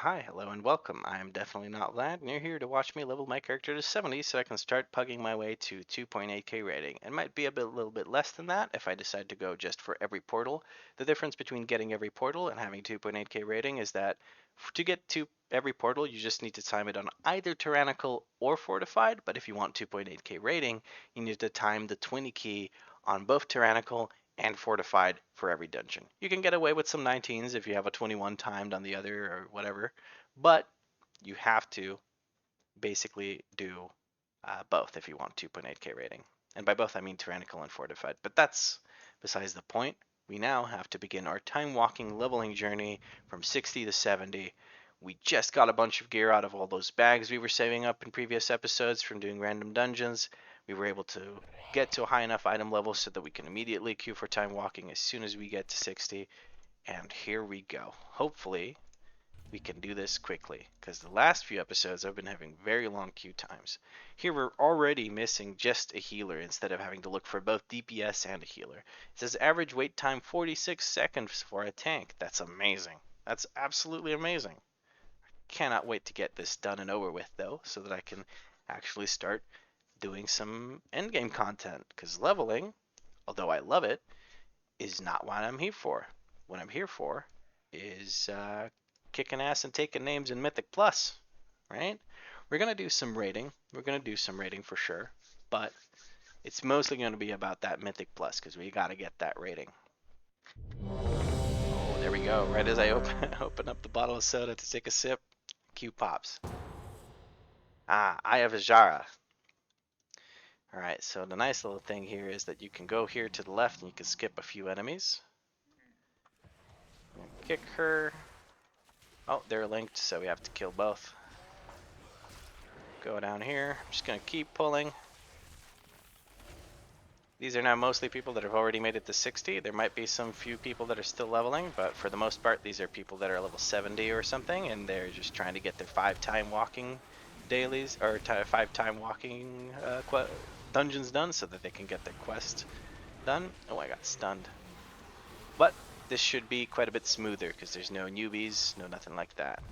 Hi, hello, and welcome. I am definitely not Vlad, and you're here to watch me level my character to 70 so I can start pugging my way to 2.8k rating. It might be a little bit less than that if I decide to go just for every portal. The difference between getting every portal and having 2.8k rating is that to get to every portal, you just need to time it on either Tyrannical or Fortified, but if you want 2.8k rating, you need to time the 20 key on both Tyrannical and Fortified for every dungeon. You can get away with some 19s if you have a 21 timed on the other or whatever, but you have to basically do both if you want 2.8k rating. And by both I mean Tyrannical and Fortified, but that's besides the point. We now have to begin our time walking leveling journey from 60 to 70. We just got a bunch of gear out of all those bags we were saving up in previous episodes from doing random dungeons. We were able to get to a high enough item level so that we can immediately queue for time walking as soon as we get to 60. And here we go. Hopefully, we can do this quickly, because the last few episodes I've been having very long queue times. Here we're already missing just a healer instead of having to look for both DPS and a healer. It says average wait time 46 seconds for a tank. That's amazing. That's absolutely amazing. Cannot wait to get this done and over with though, so that I can actually start doing some endgame content, because leveling, although I love it, is not what I'm here for. What I'm here for is kicking ass and taking names in Mythic Plus, right? We're going to do some rating. We're going to do some rating for sure, but it's mostly going to be about that Mythic Plus because we got to get that rating. Oh, there we go. Right as I open up the bottle of soda to take a sip, Q pops. Ah, I have a Jara. Alright, so the nice little thing here is that you can go here to the left and you can skip a few enemies. Kick her. Oh, they're linked, so we have to kill both. Go down here. I'm just going to keep pulling. These are now mostly people that have already made it to 60. There might be some few people that are still leveling, but for the most part, these are people that are level 70 or something, and they're just trying to get their 5-time walking dailies, or 5-time walking dungeons done so that they can get their quest done. Oh, I got stunned. But this should be quite a bit smoother because there's no newbies, no nothing like that.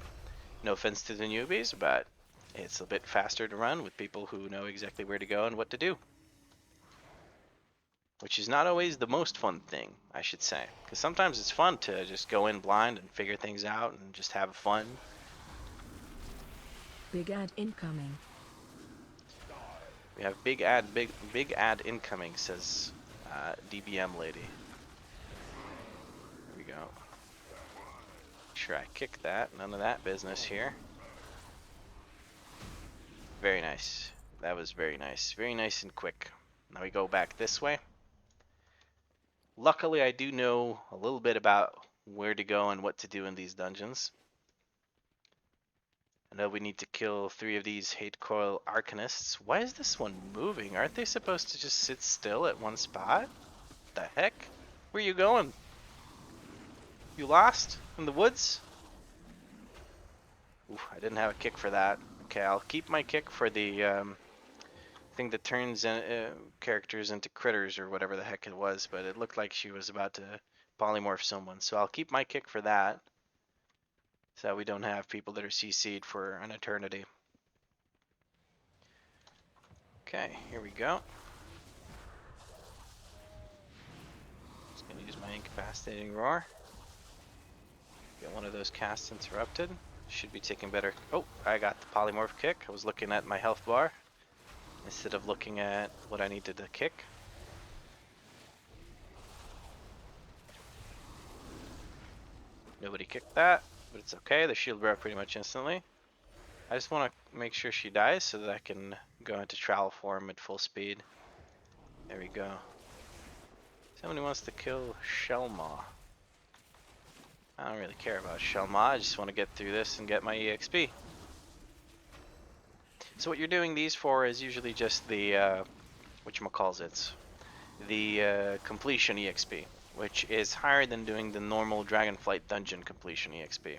No offense to the newbies, but it's a bit faster to run with people who know exactly where to go and what to do. Which is not always the most fun thing, I should say. Because sometimes it's fun to just go in blind and figure things out and just have fun. Big ad incoming. We have big ad incoming, says DBM lady. Here we go. Make sure I kick that. None of that business here. Very nice. That was very nice. Very nice and quick. Now we go back this way. Luckily, I do know a little bit about where to go and what to do in these dungeons. I know we need to kill 3 of these hate coil arcanists. Why is this one moving? Aren't they supposed to just sit still at one spot? What the heck? Where are you going? You lost? In the woods? Ooh, I didn't have a kick for that. Okay, I'll keep my kick for the thing that turns characters into critters or whatever the heck it was, but it looked like she was about to polymorph someone, so I'll keep my kick for that so we don't have people that are CC'd for an eternity. Okay, here we go. Just gonna use my incapacitating roar. Get one of those casts interrupted. Should be taking better. Oh, I got the polymorph kick. I was looking at my health bar instead of looking at what I needed to kick. Nobody kicked that, but it's okay. The shield broke pretty much instantly. I just want to make sure she dies so that I can go into trowel form at full speed. There we go. Somebody wants to kill Shellmaw. I don't really care about Shellmaw. I just want to get through this and get my EXP. So what you're doing these for is usually just the whatchamacallits, the completion EXP, which is higher than doing the normal Dragonflight dungeon completion EXP.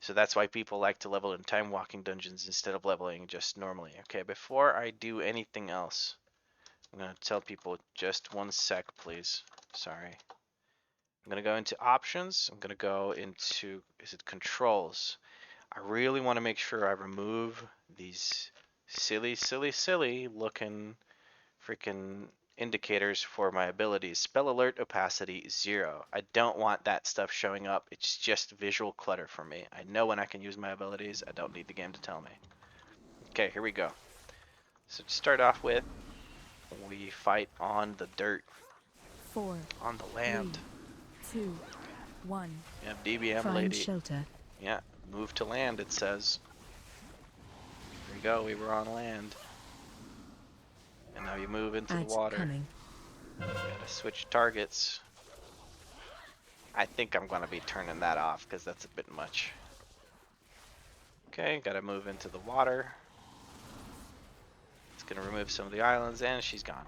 So that's why people like to level in time walking dungeons instead of leveling just normally. Okay, before I do anything else, I'm gonna tell people just one sec, please. Sorry. I'm going to go into options. I'm going to go into, is it controls? I really want to make sure I remove these silly looking freaking indicators for my abilities. Spell alert opacity 0. I don't want that stuff showing up. It's just visual clutter for me. I know when I can use my abilities. I don't need the game to tell me. Okay, here we go. So to start off with, we fight on the dirt. 4, on the land. 3, 2, 1. Yeah, DBM Find lady. shelter. Yeah, move to land, it says. There we go, we were on land. And now you move into the water. Coming. Gotta switch targets. I think I'm gonna be turning that off because that's a bit much. Okay, gotta move into the water. It's gonna remove some of the islands and she's gone.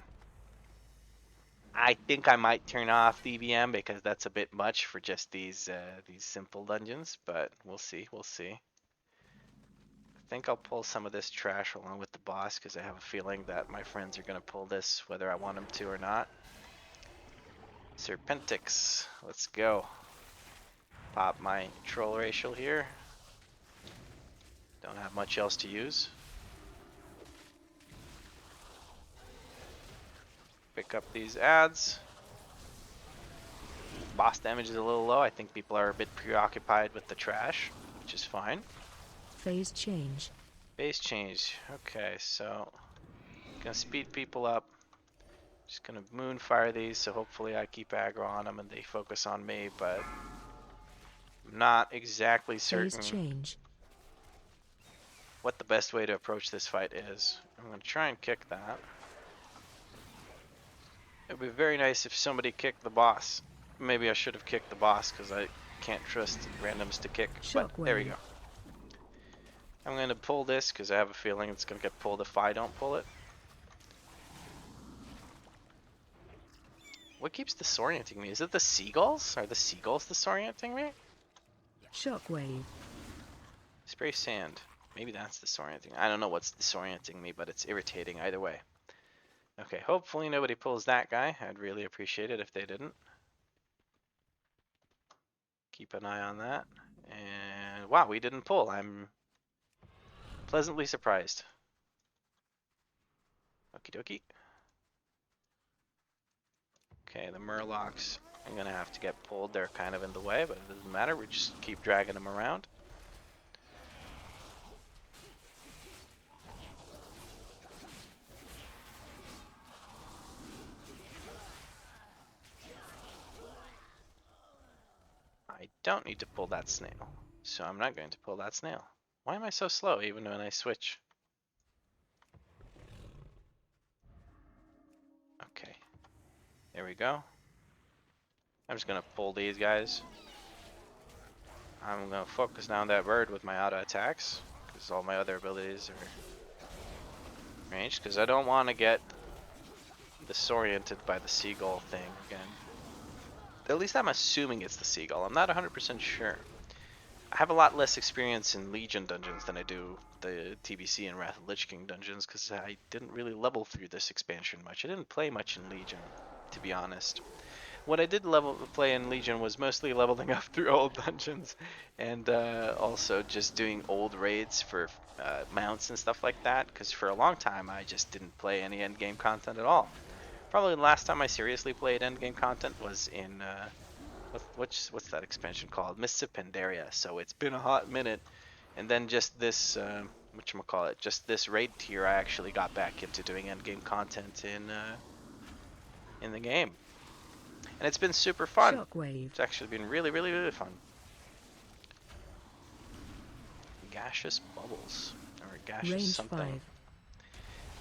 I think I might turn off DBM because that's a bit much for just these simple dungeons, but we'll see, we'll see. I think I'll pull some of this trash along with the boss because I have a feeling that my friends are gonna pull this whether I want them to or not. Serpentix, let's go. Pop my troll racial here. Don't have much else to use. Pick up these ads. Boss damage is a little low. I think people are a bit preoccupied with the trash, which is fine. Phase change. Phase change. Okay, so gonna speed people up. Just gonna moonfire these, so hopefully I keep aggro on them and they focus on me, but I'm not exactly certain what the best way to approach this fight is. I'm gonna try and kick that. It would be very nice if somebody kicked the boss. Maybe I should have kicked the boss because I can't trust randoms to kick. But there we go. I'm going to pull this because I have a feeling it's going to get pulled if I don't pull it. What keeps disorienting me? Is it the seagulls? Are the seagulls disorienting me? Shockwave. Spray sand. Maybe that's disorienting. I don't know what's disorienting me, but it's irritating either way. Okay, hopefully nobody pulls that guy. I'd really appreciate it if they didn't. Keep an eye on that. And wow, we didn't pull. I'm pleasantly surprised. Okie dokie. Okay, the Murlocs are gonna have to get pulled. They're kind of in the way, but it doesn't matter. We just keep dragging them around. I don't need to pull that snail, so I'm not going to pull that snail. Why am I so slow even when I switch? Okay, there we go. I'm just gonna pull these guys. I'm gonna focus now on that bird with my auto attacks, because all my other abilities are ranged, because I don't want to get disoriented by the seagull thing again. At least I'm assuming it's the seagull. I'm not 100% sure. I have a lot less experience in Legion dungeons than I do the TBC and Wrath of Lich King dungeons, because I didn't really level through this expansion much. I didn't play much in Legion, to be honest. What I did play in Legion was mostly leveling up through old dungeons, and also just doing old raids for mounts and stuff like that, because for a long time I just didn't play any endgame content at all. Probably the last time I seriously played endgame content was in what's that expansion called? Mists of Pandaria. So it's been a hot minute, and then just this whatchamacallit, just this raid tier, I actually got back into doing endgame content in the game, and it's been super fun. Shockwave. It's actually been really fun. Gaseous bubbles or gaseous Range something. 5.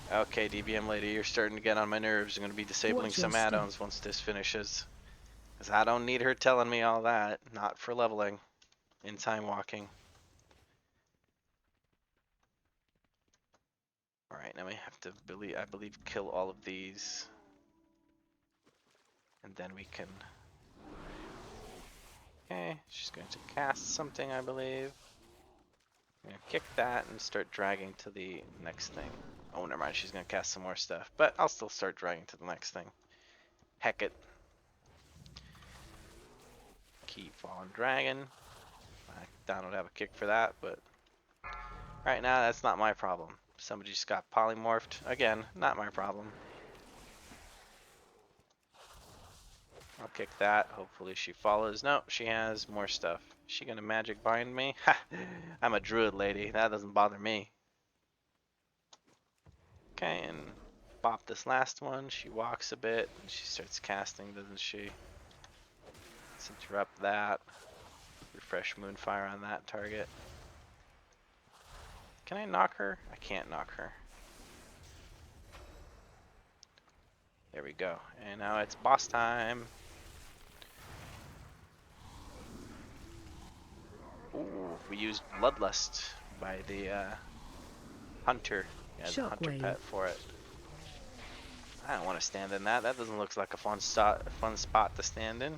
Okay, DBM lady, you're starting to get on my nerves. I'm going to be disabling some add-ons once this finishes. Because I don't need her telling me all that. Not for leveling in Timewalking. Alright, now we have to, I believe, kill all of these. And then we can... Okay, she's going to cast something, I believe. I'm going to kick that and start dragging to the next thing. Oh, never mind, she's going to cast some more stuff. But I'll still start dragging to the next thing. Heck it. Keep Fallen Dragon. I don't have a kick for that, but right now that's not my problem. Somebody just got polymorphed. Again, not my problem. I'll kick that. Hopefully she follows. No, she has more stuff. Is she gonna magic bind me? Ha! I'm a druid lady. That doesn't bother me. Okay, and bop this last one. She walks a bit and she starts casting, doesn't she? Let's interrupt that. Refresh Moonfire on that target. Can I knock her? I can't knock her. There we go. And now it's boss time. Ooh, we used Bloodlust by the hunter. Yeah, the hunter Shockwave. pet for it. I don't want to stand in that. That doesn't look like a fun spot to stand in.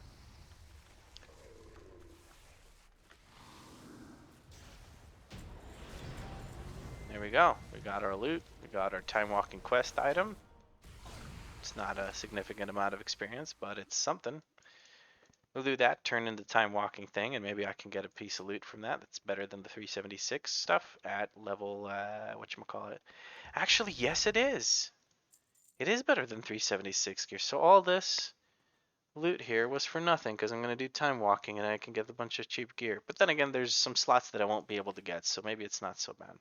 There we go. We got our loot. We got our time walking quest item. It's not a significant amount of experience, but it's something. We'll do that, turn into time walking thing, and maybe I can get a piece of loot from that. That's better than the 376 stuff at level, whatchamacallit. Actually, yes it is. It is better than 376 gear. So all this loot here was for nothing because I'm going to do time walking and I can get a bunch of cheap gear. But then again, there's some slots that I won't be able to get, so maybe it's not so bad.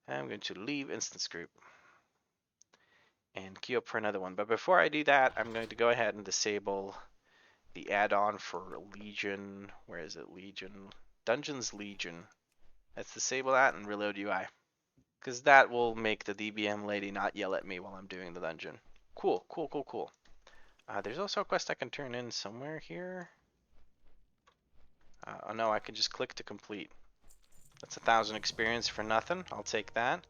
I'm going to leave instance group and queue up for another one. But before I do that, I'm going to go ahead and disable the add-on for Legion. Where is it? Legion. Dungeons Legion. Let's disable that and reload UI. Because that will make the DBM lady not yell at me while I'm doing the dungeon. Cool, cool, cool, cool. There's also a quest I can turn in somewhere here. Oh no, I can just click to complete. That's 1,000 experience for nothing. I'll take that.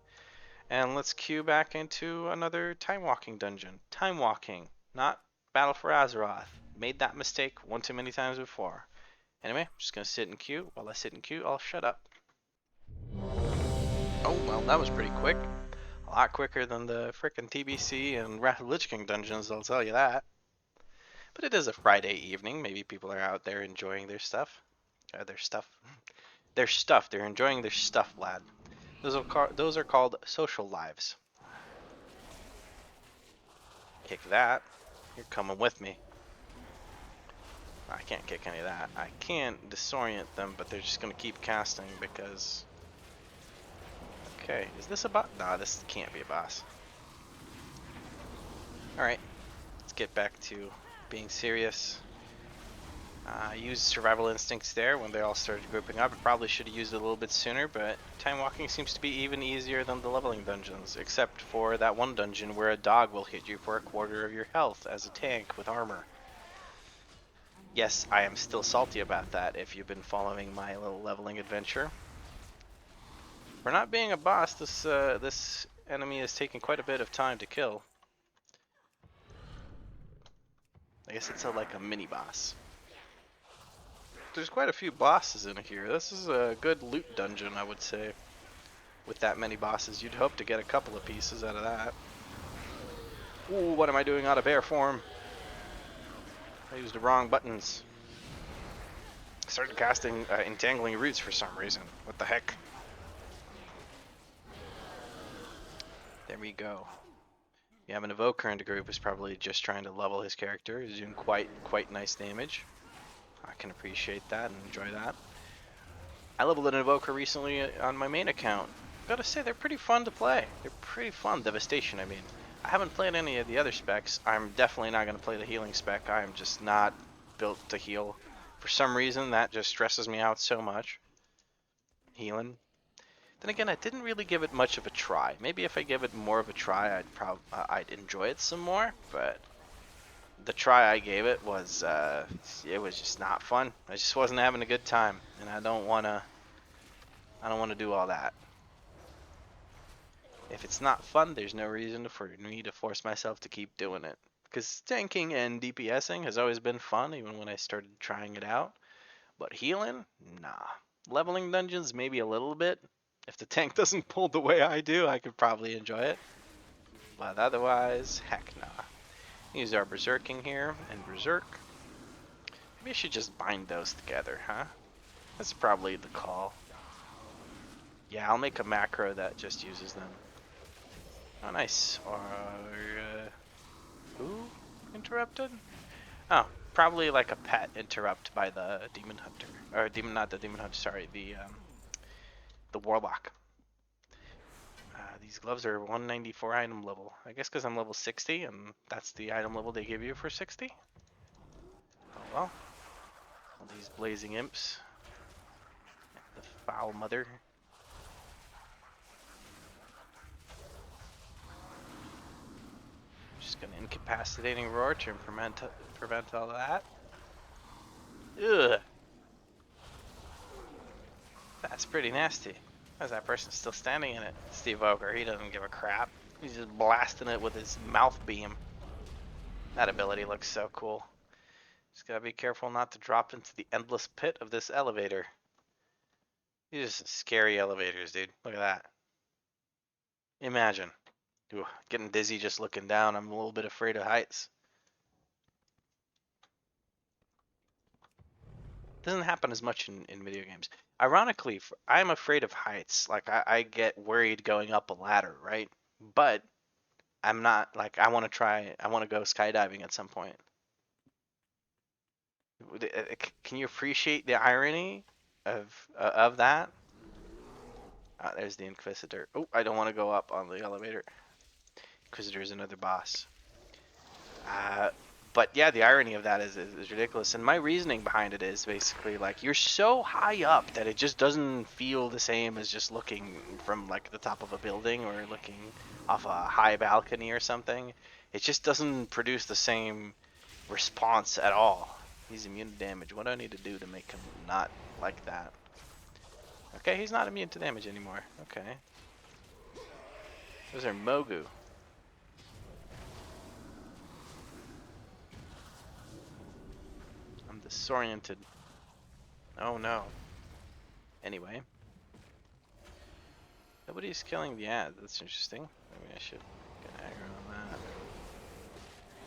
And let's queue back into another time walking dungeon. Time walking, not Battle for Azeroth. Made that mistake one too many times before. Anyway, I'm just gonna sit in queue. While I sit in queue, I'll shut up. Oh, well, that was pretty quick. A lot quicker than the frickin' TBC and Wrath of Lich King dungeons, I'll tell you that. But it is a Friday evening. Maybe people are out there enjoying their stuff. Their stuff. Their stuff. They're enjoying their stuff, lad. Those are called social lives. Kick that. You're coming with me. I can't kick any of that. I can't disorient them, but they're just going to keep casting because... Okay, is this a boss? Nah, this can't be a boss. Alright, let's get back to being serious. I used survival instincts there when they all started grouping up. I probably should have used it a little bit sooner, but time walking seems to be even easier than the leveling dungeons, except for that one dungeon where a dog will hit you for a quarter of your health as a tank with armor. Yes, I am still salty about that if you've been following my little leveling adventure. For not being a boss, this enemy is taking quite a bit of time to kill. I guess it's like a mini boss. There's quite a few bosses in here. This is a good loot dungeon, I would say. With that many bosses, you'd hope to get a couple of pieces out of that. Ooh, what am I doing out of bear form? I used the wrong buttons. I started casting Entangling Roots for some reason. What the heck? There we go. You have an Evoker in the group who's probably just trying to level his character. He's doing quite nice damage. I can appreciate that and enjoy that. I leveled an Evoker recently on my main account. Gotta say, they're pretty fun to play. They're pretty fun. Devastation, I mean. I haven't played any of the other specs. I'm definitely not going to play the healing spec. I am just not built to heal. For some reason, that just stresses me out so much. Healing. Then again, I didn't really give it much of a try. Maybe if I give it more of a try, I'd enjoy it some more. But the try I gave it was just not fun. I just wasn't having a good time, and I don't wanna do all that. If it's not fun, there's no reason for me to force myself to keep doing it. Because tanking and DPSing has always been fun, even when I started trying it out. But healing? Nah. Leveling dungeons, maybe a little bit. If the tank doesn't pull the way I do, I could probably enjoy it. But otherwise, heck nah. Use our Berserking here, and Berserk. Maybe I should just bind those together, huh? That's probably the call. Yeah, I'll make a macro that just uses them. Oh, nice. Or who interrupted? Oh, probably like a pet interrupt by the demon hunter, or demon, not the demon hunter. Sorry, the warlock. These gloves are 194 item level. I guess because I'm level 60, and that's the item level they give you for 60. Oh well. All these blazing imps. The foul mother. Just gonna incapacitating roar to prevent all that. Ugh. That's pretty nasty. How's that person still standing in it? Steve Oker, he doesn't give a crap. He's just blasting it with his mouth beam. That ability looks so cool. Just gotta be careful not to drop into the endless pit of this elevator. These are some scary elevators, dude. Look at that. Imagine. Ooh, getting dizzy just looking down. I'm a little bit afraid of heights. Doesn't happen as much in video games. Ironically, I'm afraid of heights. Like, I get worried going up a ladder, right? But I'm not, like, I want to go skydiving at some point. Can you appreciate the irony of that? There's the Inquisitor. Oh, I don't want to go up on the elevator. Inquisitor is another boss. Uh, but yeah, the irony of that is ridiculous. And my reasoning behind it is basically like you're so high up that it just doesn't feel the same as just looking from like the top of a building or looking off a high balcony or something. It just doesn't produce the same response at all. He's immune to damage. What do I need to do to make him not like that? Okay, he's not immune to damage anymore. Okay. Those are Mogu. I'm disoriented. Oh no. Anyway. Nobody's killing the ad. That's interesting. Maybe I should get aggro on that.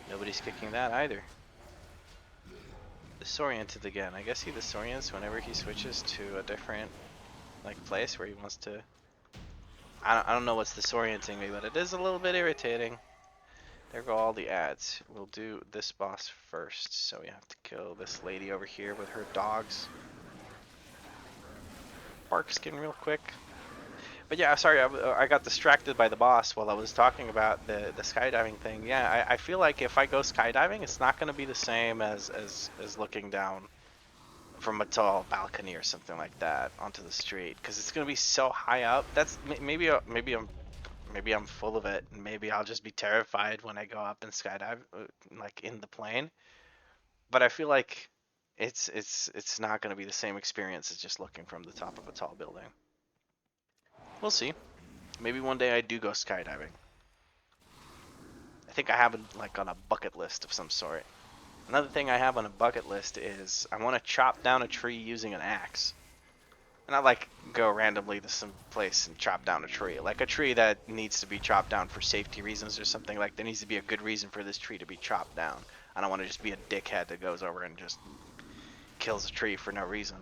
Nobody's kicking that either. Disoriented again. I guess he disorients whenever he switches to a different like place where he wants to. I don't know what's disorienting me, but it is a little bit irritating. There go all the ads. We'll do this boss first, so we have to kill this lady over here with her dogs. Bark skin real quick. But yeah, sorry, I got distracted by the boss while I was talking about the skydiving thing. Yeah, I feel like if I go skydiving, it's not going to be the same as looking down from a tall balcony or something like that onto the street, because it's going to be so high up. That's maybe I'm full of it, and maybe I'll just be terrified when I go up and skydive, like in the plane. But I feel like it's not going to be the same experience as just looking from the top of a tall building. We'll see. Maybe one day I do go skydiving. I think I have it like on a bucket list of some sort. Another thing I have on a bucket list is I want to chop down a tree using an axe. Not like go randomly to some place and chop down a tree. Like a tree that needs to be chopped down for safety reasons or something. Like there needs to be a good reason for this tree to be chopped down. I don't want to just be a dickhead that goes over and just kills a tree for no reason.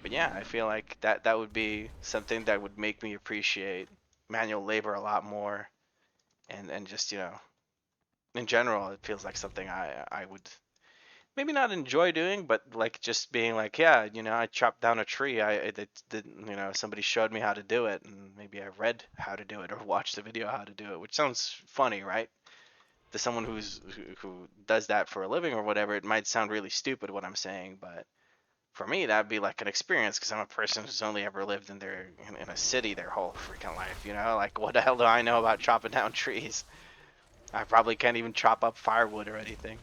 But yeah, I feel like that would be something that would make me appreciate manual labor a lot more, and just in general, it feels like something I would maybe not enjoy doing, but like just being like, yeah, I chopped down a tree. Somebody showed me how to do it, and maybe I read how to do it or watched a video how to do it, which sounds funny, right? To someone who does that for a living or whatever, it might sound really stupid what I'm saying, but for me, that'd be like an experience because I'm a person who's only ever lived in a city their whole freaking life. Like what the hell do I know about chopping down trees? I probably can't even chop up firewood or anything.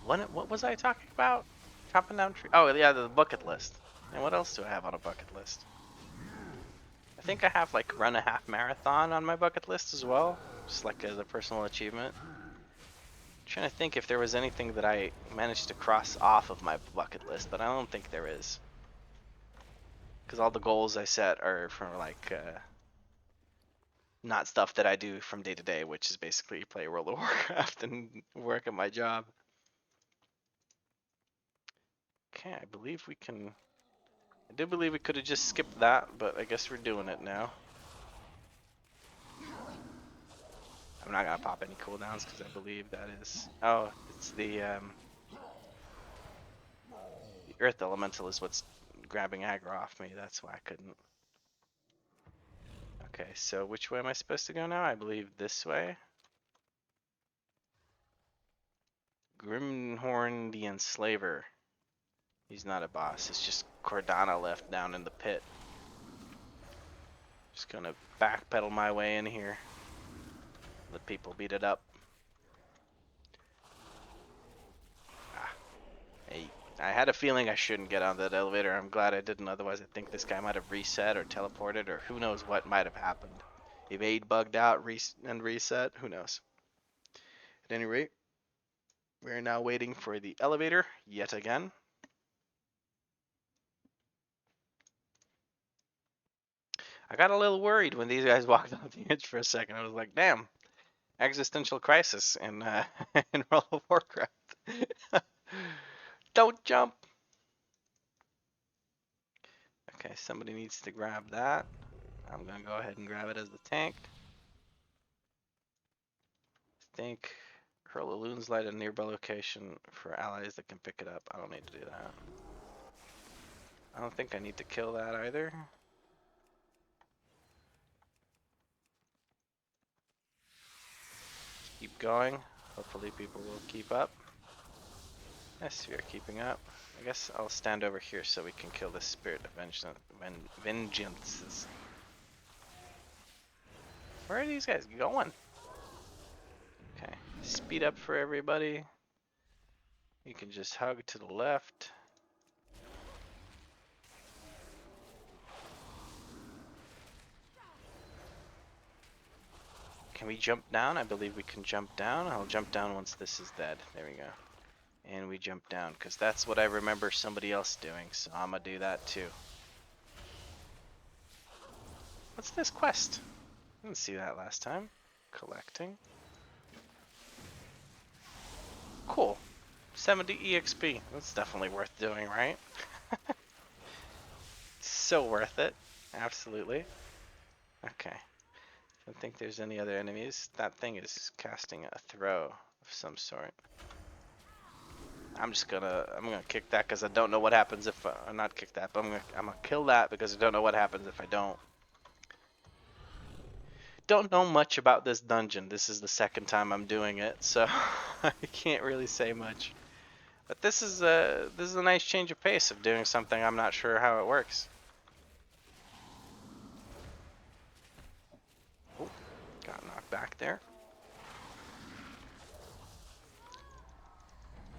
What was I talking about? Chopping down trees? Oh yeah, the bucket list. And what else do I have on a bucket list? I think I have like run a half marathon on my bucket list as well, just like as a personal achievement. Trying to think if there was anything that I managed to cross off of my bucket list, but I don't think there is. Because all the goals I set are from like Not stuff that I do from day to day, which is basically play World of Warcraft and work at my job. Okay, I believe we can. I do believe we could have just skipped that, but I guess we're doing it now. I'm not gonna pop any cooldowns because I believe that is. Oh, it's the Earth Elemental is what's grabbing aggro off me. That's why I couldn't. Okay, so which way am I supposed to go now? I believe this way. Grimhorn the Enslaver. He's not a boss. It's just Cordana left down in the pit. Just gonna backpedal my way in here. Let people beat it up. Ah, hey, I had a feeling I shouldn't get on that elevator. I'm glad I didn't. Otherwise, I think this guy might have reset or teleported, or who knows what might have happened. Evade bugged out and reset. Who knows? At any rate, we're now waiting for the elevator yet again. I got a little worried when these guys walked off the edge for a second. I was like, damn, existential crisis in in World of Warcraft. Don't jump. Okay, somebody needs to grab that. I'm gonna go ahead and grab it as the tank. Think hurl a loon's light at a nearby location for allies that can pick it up. I don't need to do that. I don't think I need to kill that either. Keep going. Hopefully people will keep up. Yes, we are keeping up. I guess I'll stand over here so we can kill the spirit of vengeance. Where are these guys going? Okay, speed up for everybody. You can just hug to the left. Can we jump down? I believe we can jump down. I'll jump down once this is dead. There we go. And we jump down, because that's what I remember somebody else doing, so I'm gonna do that too. What's this quest? I didn't see that last time. Collecting. Cool. 70 EXP. That's definitely worth doing, right? So worth it. Absolutely. Okay. I don't think there's any other enemies. That thing is casting a throw of some sort. I'm gonna kick that because I don't know what happens if not kick that, but I'm gonna kill that because I don't know what happens if I don't. Don't know much about this dungeon. This is the second time I'm doing it, so I can't really say much. But this is a nice change of pace of doing something I'm not sure how it works. Oh, got knocked back there.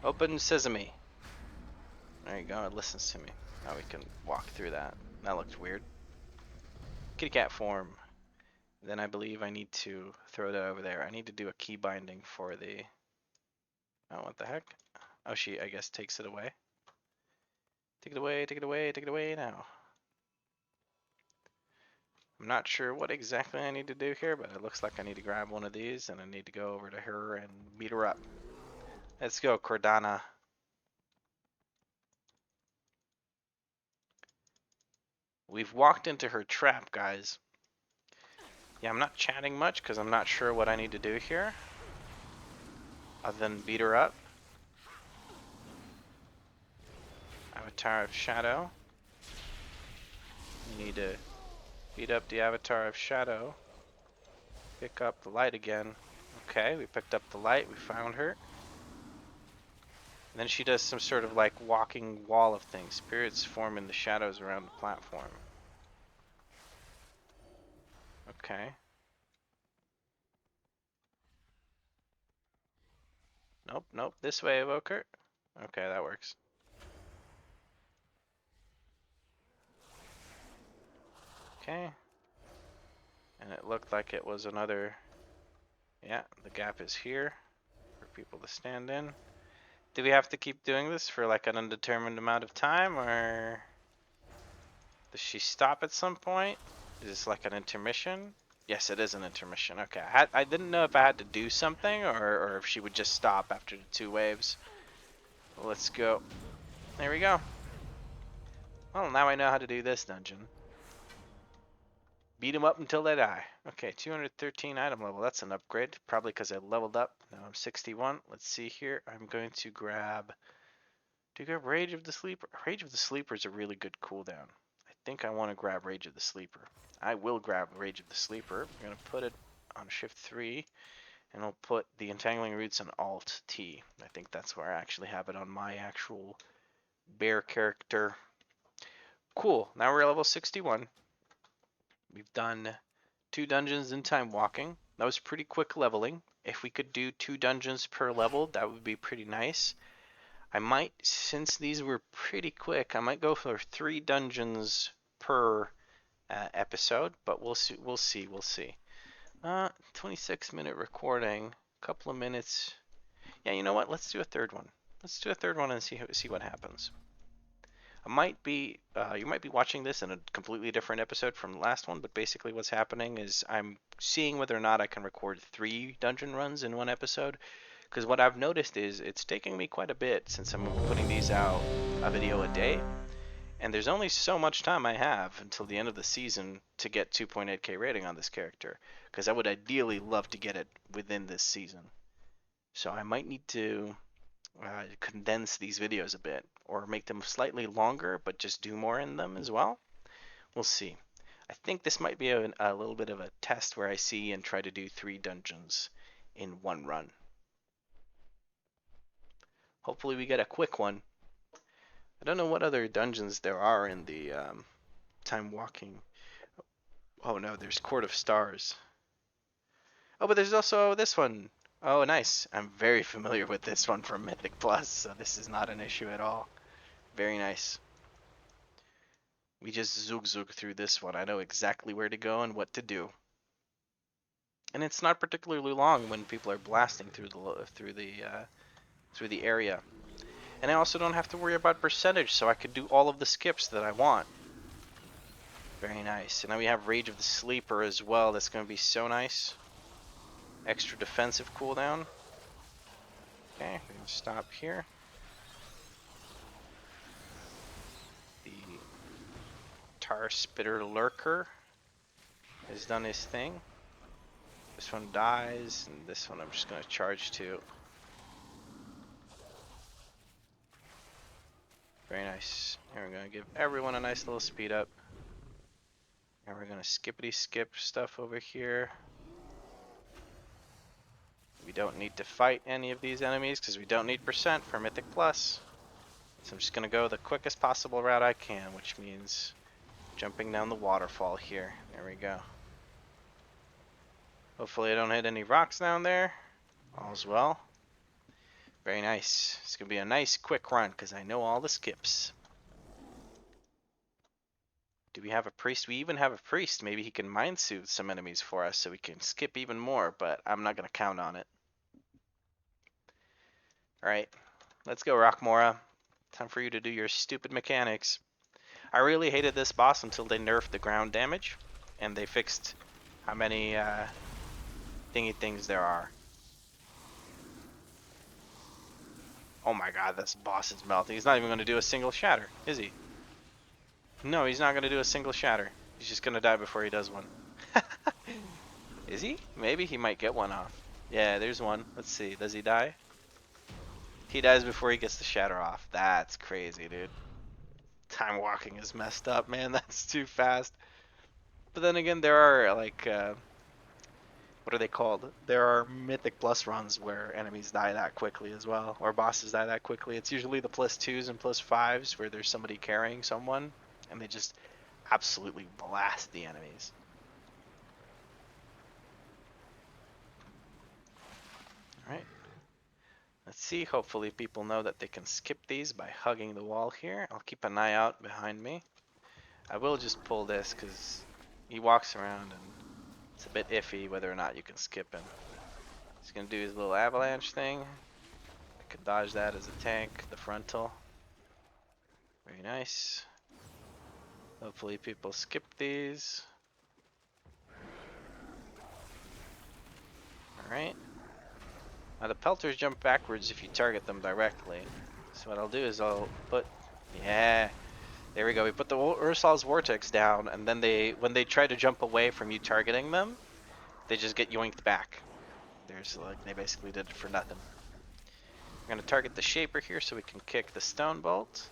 Open sesame. There you go, it listens to me. Now we can walk through that. That looked weird. Kitty cat form. Then I believe I need to throw that over there. I need to do a key binding for the... Oh, what the heck? Oh, she, I guess, takes it away. Take it away, take it away, take it away now. I'm not sure what exactly I need to do here, but it looks like I need to grab one of these and I need to go over to her and beat her up. Let's go, Cordana. We've walked into her trap, guys. Yeah, I'm not chatting much because I'm not sure what I need to do here. Other than beat her up. Avatar of Shadow. You need to beat up the Avatar of Shadow. Pick up the light again. Okay, we picked up the light, we found her. And then she does some sort of like walking wall of things. Spirits form in the shadows around the platform. Okay. Nope, nope. This way, Evoker. Okay, that works. Okay. And it looked like it was another... Yeah, the gap is here for people to stand in. Do we have to keep doing this for like an undetermined amount of time, or does she stop at some point? Is this like an intermission? Yes, it is an intermission. Okay, I didn't know if I had to do something or if she would just stop after the 2 waves. Well, let's go. There we go. Well, now I know how to do this dungeon. Beat them up until they die. Okay, 213 item level. That's an upgrade. Probably because I leveled up. Now I'm 61. Let's see here. I'm going to grab... Do you grab Rage of the Sleeper? Rage of the Sleeper is a really good cooldown. I think I want to grab Rage of the Sleeper. I will grab Rage of the Sleeper. I'm going to put it on Shift 3. And I'll put the Entangling Roots on Alt T. I think that's where I actually have it on my actual bear character. Cool. Now we're at level 61. We've done 2 dungeons in time walking. That was pretty quick leveling. If we could do 2 dungeons per level, that would be pretty nice. I might, since these were pretty quick, I might go for 3 dungeons per episode, but we'll see. We'll see. We'll see. 26-minute recording, a couple of minutes. Yeah, you know what? Let's do a third one. Let's do a third one and see what happens. I might be you might be watching this in a completely different episode from the last one, but basically what's happening is I'm seeing whether or not I can record 3 dungeon runs in one episode. Because what I've noticed is it's taking me quite a bit since I'm putting these out a video a day, and there's only so much time I have until the end of the season to get 2.8k rating on this character. Because I would ideally love to get it within this season. So I might need to condense these videos a bit or make them slightly longer but just do more in them as well. We'll see. I think this might be a little bit of a test where I see and try to do 3 dungeons in one run. Hopefully we get a quick one. I don't know what other dungeons there are in the time walking. Oh no, there's Court of Stars. Oh, but there's also this one. Oh, nice. I'm very familiar with this one from Mythic Plus, so this is not an issue at all. Very nice. We just zug through this one. I know exactly where to go and what to do. And it's not particularly long when people are blasting through the area. And I also don't have to worry about percentage, so I could do all of the skips that I want. Very nice. And now we have Rage of the Sleeper as well. That's going to be so nice. Extra defensive cooldown. Okay, we're going to stop here. The Tar Spitter Lurker has done his thing. This one dies, and this one I'm just going to charge to. Very nice. And we're going to give everyone a nice little speed up. And we're going to skippity skip stuff over here. We don't need to fight any of these enemies because we don't need percent for Mythic Plus. So I'm just going to go the quickest possible route I can, which means jumping down the waterfall here. There we go. Hopefully I don't hit any rocks down there. All's well. Very nice. It's going to be a nice quick run because I know all the skips. Do we have a priest? We even have a priest. Maybe he can mind soothe some enemies for us so we can skip even more, but I'm not going to count on it. Alright, let's go, Rockmora. Time for you to do your stupid mechanics. I really hated this boss until they nerfed the ground damage, and they fixed how many thingy things there are. Oh my god, this boss is melting. He's not even going to do a single shatter, is he? No, he's not going to do a single shatter. He's just going to die before he does one. Is he? Maybe he might get one off. Yeah, there's one. Let's see. Does he die? He dies before he gets the shatter off. That's crazy, dude. Time walking is messed up, man. That's too fast. But then again, there are like what are they called? There are Mythic Plus runs where enemies die that quickly as well, or bosses die that quickly. It's usually the +2s and +5s where there's somebody carrying someone, and they just absolutely blast the enemies. Alright. Let's see. Hopefully people know that they can skip these by hugging the wall here. I'll keep an eye out behind me. I will just pull this because he walks around and it's a bit iffy whether or not you can skip him. He's going to do his little avalanche thing. I can dodge that as a tank, the frontal. Very nice. Hopefully people skip these. Alright. Now the pelters jump backwards if you target them directly. So what I'll do is I'll put... Yeah. There we go. We put the Ursal's Vortex down, and then when they try to jump away from you targeting them, they just get yoinked back. They basically did it for nothing. We're going to target the Shaper here so we can kick the Stone Bolt.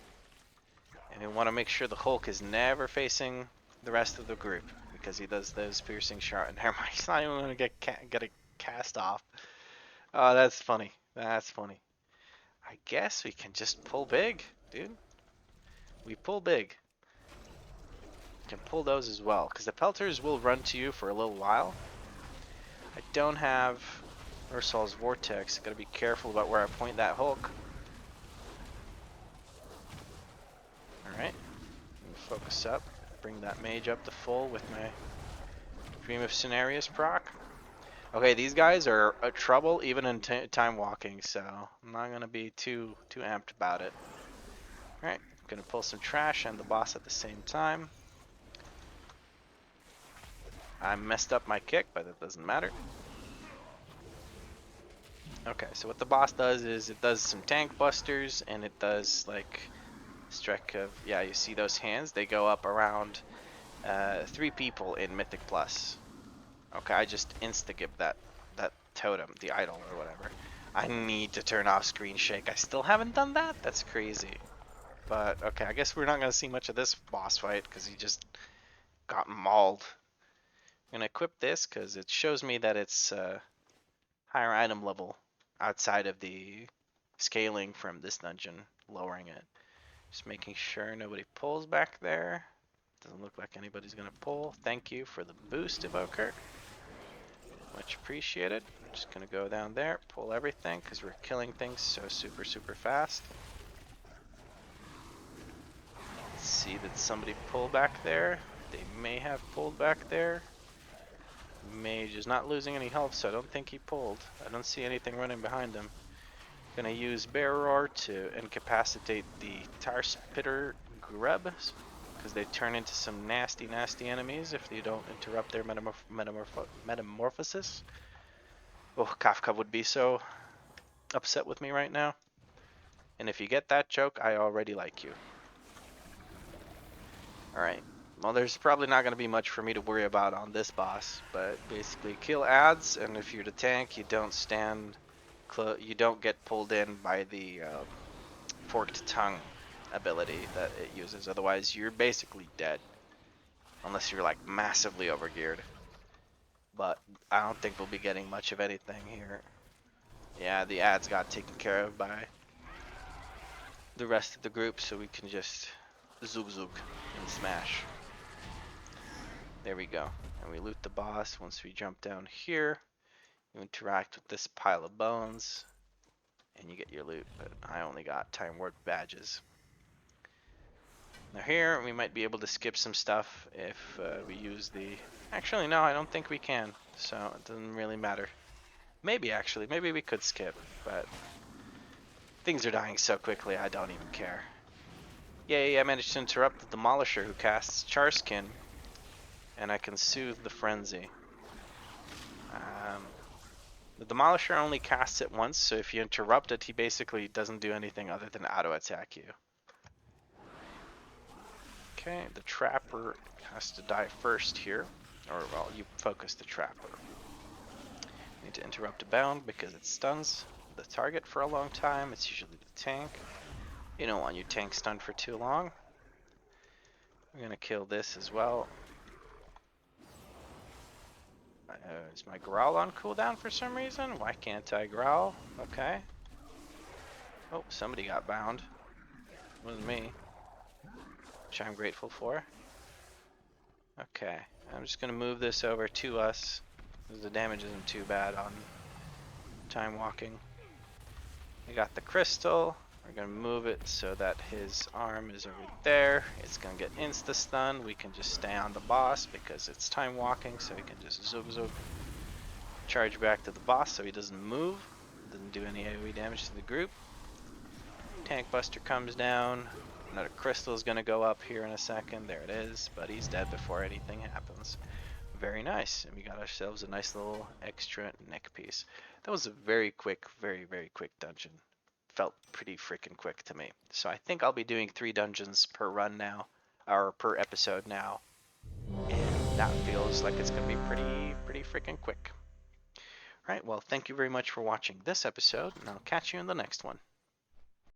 And we want to make sure the Hulk is never facing the rest of the group, because he does those piercing shot. And never mind, he's not even going to get a cast off. Oh, that's funny. That's funny. I guess we can just pull big, dude. We pull big. We can pull those as well, because the Pelters will run to you for a little while. I don't have Ursal's Vortex. Gotta be careful about where I point that Hulk. Alright. Focus up. Bring that mage up to full with my Dream of Cenarius proc. Okay, these guys are a trouble even in time walking, so I'm not gonna be too amped about it. Alright, gonna pull some trash and the boss at the same time. I messed up my kick, but it doesn't matter. Okay, so what the boss does is it does some tank busters, and it does like strike of, yeah, you see those hands? They go up around 3 people in Mythic Plus. Okay, I just insta-gib that totem, the idol or whatever. I need to turn off screen shake. I still haven't done that? That's crazy. But okay, I guess we're not going to see much of this boss fight because he just got mauled. I'm going to equip this because it shows me that it's higher item level outside of the scaling from this dungeon, lowering it. Just making sure nobody pulls back there. Doesn't look like anybody's going to pull. Thank you for the boost, Evoker. Much appreciated. I'm just going to go down there, pull everything because we're killing things so super fast. See that somebody pulled back there. They may have pulled back there. Mage is not losing any health, so I don't think he pulled. I don't see anything running behind him. Gonna use Bear Roar to incapacitate the Tar Spitter Grubs, because they turn into some nasty enemies if you don't interrupt their metamorphosis. Oh, Kafka would be so upset with me right now. And if you get that joke, I already like you. Alright, well there's probably not going to be much for me to worry about on this boss, but basically kill ads, and if you're the tank, you don't you don't get pulled in by the forked tongue ability that it uses, otherwise you're basically dead. Unless you're like massively overgeared. But I don't think we'll be getting much of anything here. Yeah, the ads got taken care of by the rest of the group, so we can just zoog and smash. There we go. And we loot the boss. Once we jump down here, you interact with this pile of bones, and you get your loot. But I only got Time Warp badges. Now here, we might be able to skip some stuff if we use the... Actually, no, I don't think we can. So it doesn't really matter. Maybe, actually. Maybe we could skip, but... Things are dying so quickly, I don't even care. Yay, I managed to interrupt the Demolisher who casts Charskin, and I can soothe the Frenzy. The Demolisher only casts it once, so if you interrupt it, he basically doesn't do anything other than auto-attack you. Okay, the Trapper has to die first here. Or, well, you focus the Trapper. You need to interrupt a bound because it stuns the target for a long time. It's usually the tank. You don't want your tank stunned for too long. We're gonna kill this as well. Is my growl on cooldown for some reason? Why can't I growl? Okay. Oh, somebody got bound. It wasn't me. Which I'm grateful for. Okay, I'm just gonna move this over to us, because the damage isn't too bad on time walking. We got the crystal. We're gonna move it so that his arm is over there. It's gonna get insta stun. We can just stay on the boss because it's time walking, so we can just zoog. Charge back to the boss so he doesn't move. Doesn't do any AoE damage to the group. Tank Buster comes down. Another crystal is gonna go up here in a second. There it is, but he's dead before anything happens. Very nice. And we got ourselves a nice little extra neck piece. That was a very quick, very quick dungeon. Felt pretty freaking quick to me. So I think I'll be doing 3 dungeons per run now, or per episode now. And that feels like it's going to be pretty freaking quick. All right, well, thank you very much for watching this episode, and I'll catch you in the next one.